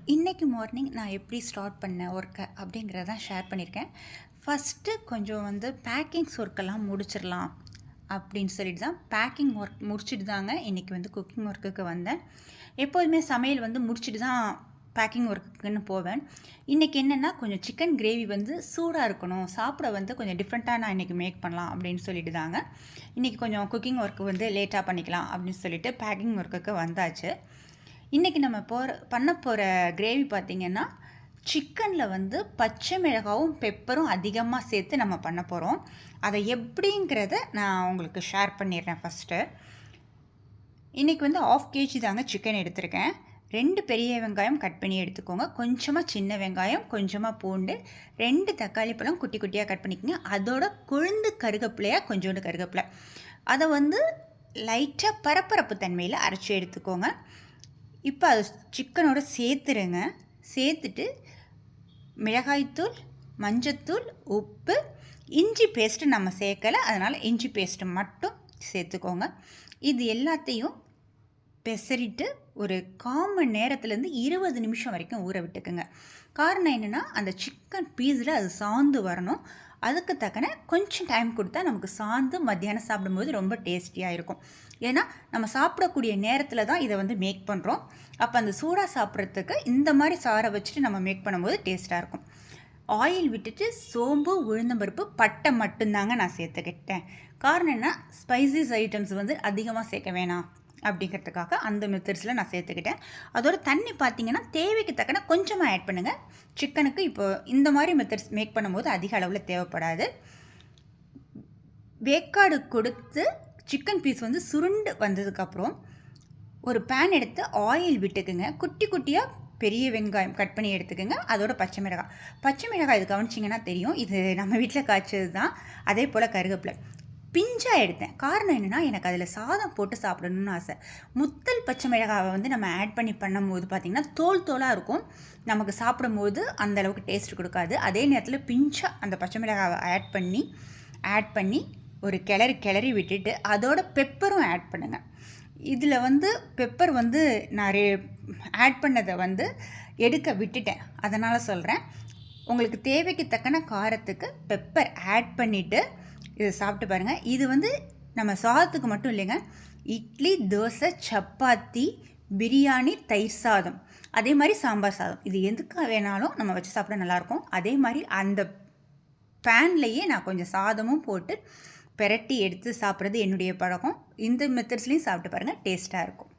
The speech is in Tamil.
இன்றைக்கி மார்னிங் நான் எப்படி ஸ்டார்ட் பண்ணேன் ஒர்க்கை அப்படிங்கிறத ஷேர் பண்ணியிருக்கேன். ஃபஸ்ட்டு கொஞ்சம் பேக்கிங்ஸ் ஒர்க்கெல்லாம் முடிச்சிடலாம் அப்படின்னு சொல்லிட்டு தான் பேக்கிங் ஒர்க் முடிச்சுட்டு தாங்க இன்றைக்கி குக்கிங் ஒர்க்குக்கு வந்தேன். எப்போதுமே சமையல் முடிச்சுட்டு தான் பேக்கிங் ஒர்க்குன்னு போவேன். இன்றைக்கி என்னென்னா கொஞ்சம் சிக்கன் கிரேவி சூடாக இருக்கணும், சாப்பிட கொஞ்சம் டிஃப்ரெண்ட்டாக நான் இன்றைக்கி மேக் பண்ணலாம் அப்படின்னு சொல்லிட்டு தாங்க இன்றைக்கி கொஞ்சம் குக்கிங் ஒர்க்கு லேட்டாக பண்ணிக்கலாம் அப்படின்னு சொல்லிட்டு பேக்கிங் ஒர்க்குக்கு வந்தாச்சு. இன்றைக்கி நம்ம பண்ண போகிற கிரேவி பார்த்திங்கன்னா சிக்கனில் பச்சை மிளகாவும் பெப்பரும் அதிகமாக சேர்த்து நம்ம பண்ண போகிறோம். அதை எப்படிங்கிறத நான் உங்களுக்கு ஷேர் பண்ணிடுறேன். ஃபஸ்ட்டு இன்றைக்கி 1/2 kg தாங்க சிக்கன் எடுத்திருக்கேன். 2 பெரிய வெங்காயம் கட் பண்ணி எடுத்துக்கோங்க, கொஞ்சமாக சின்ன வெங்காயம், கொஞ்சமாக பூண்டு, 2 தக்காளி பழம் குட்டி குட்டியாக கட் பண்ணிக்கோங்க. அதோட கொழுந்து கருகப்பிலையாக கொஞ்சோண்டு கருகப்பிலை, அதை லைட்டாக பரப்பரப்பு தன்மையில் அரைச்சி எடுத்துக்கோங்க. இப்போ அது சிக்கனோட சேர்த்துருங்க. சேர்த்துட்டு மிளகாய்த்தூள், மஞ்சத்தூள், உப்பு, இஞ்சி பேஸ்ட்டு நம்ம சேர்க்கலை, அதனால் இஞ்சி பேஸ்ட்டு மட்டும் சேர்த்துக்கோங்க. இது எல்லாத்தையும் பெசரிட்டு ஒரு 1/4 மணி நேரத்துலேருந்து 20 நிமிஷம் வரைக்கும் ஊற விட்டுக்குங்க. காரணம் என்னென்னா அந்த சிக்கன் பீஸில் அது சாந்து வரணும். அதுக்கு தக்கன கொஞ்சம் டைம் கொடுத்தா நமக்கு சாந்து மத்தியானம் சாப்பிடும்போது ரொம்ப டேஸ்டியாக இருக்கும். ஏன்னா நம்ம சாப்பிடக்கூடிய நேரத்தில் தான் இதை மேக் பண்ணுறோம். அப்போ அந்த சூடாக சாப்பிட்றதுக்கு இந்த மாதிரி சாரை வச்சுட்டு நம்ம மேக் பண்ணும்போது டேஸ்ட்டாக இருக்கும். ஆயில் விட்டுட்டு சோம்பு, உளுந்தம்பருப்பு, பட்டை மட்டும்தாங்க நான் சேர்த்துக்கிட்டேன். காரணம் என்ன, ஸ்பைசிஸ் ஐட்டம்ஸ் அதிகமாக சேர்க்க வேணாம் அப்படிங்கிறதுக்காக அந்த மெத்தட்ஸில் நான் சேர்த்துக்கிட்டேன். அதோட தண்ணி பார்த்திங்கன்னா தேவைக்கு தக்கன கொஞ்சமாக ஆட் பண்ணுங்கள். சிக்கனுக்கு இப்போ இந்த மாதிரி மெத்தட்ஸ் மேக் பண்ணும்போது அதிக அளவில் தேவைப்படாது. வேக்காடு கொடுத்து சிக்கன் பீஸ் சுருண்டு வந்ததுக்கப்புறம் ஒரு பேன் எடுத்து ஆயில் விட்டுக்குங்க. குட்டி குட்டியாக பெரிய வெங்காயம் கட் பண்ணி எடுத்துக்கோங்க. அதோட பச்சை மிளகாய் இது கவனிச்சிங்கன்னா தெரியும், இது நம்ம வீட்டில் காய்ச்சது தான். அதே போல் கருவேப்பிலை பிஞ்சாக எடுத்தேன். காரணம் என்னென்னா எனக்கு அதில் சாதம் போட்டு சாப்பிடணும்னு ஆசை. முத்தல் பச்சை மிளகாவை நம்ம ஆட் பண்ணி பண்ணும்போது பார்த்திங்கன்னா தோலாக இருக்கும், நமக்கு சாப்பிடும்போது அந்தளவுக்கு டேஸ்ட் கொடுக்காது. அதே நேரத்தில் பிஞ்சாக அந்த பச்சை மிளகாவை ஆட் பண்ணி ஒரு கிளறி விட்டுட்டு அதோட பெப்பரும் ஆட் பண்ணுங்கள். இதில் பெப்பர் நான் ஆட் பண்ணதை எடுக்க விட்டுட்டேன், அதனால் சொல்கிறேன். உங்களுக்கு தேவைக்கு தக்கன காரத்துக்கு பெப்பர் ஆட் பண்ணிவிட்டு இதை சாப்பிட்டு பாருங்கள். இது நம்ம சாதத்துக்கு மட்டும் இல்லைங்க, இட்லி, தோசை, சப்பாத்தி, பிரியாணி, தயிர் சாதம், அதே மாதிரி சாம்பார் சாதம், இது எதுக்காக வேணாலும் நம்ம வச்சு சாப்பிட நல்லாயிருக்கும். அதே மாதிரி அந்த பேன்லேயே நான் கொஞ்சம் சாதமும் போட்டு பெரட்டி எடுத்து சாப்பிட்றது என்னுடைய பழக்கம். இந்த மெத்தட்ஸ்லேயும் சாப்பிட்டு பாருங்கள், டேஸ்ட்டாக இருக்கும்.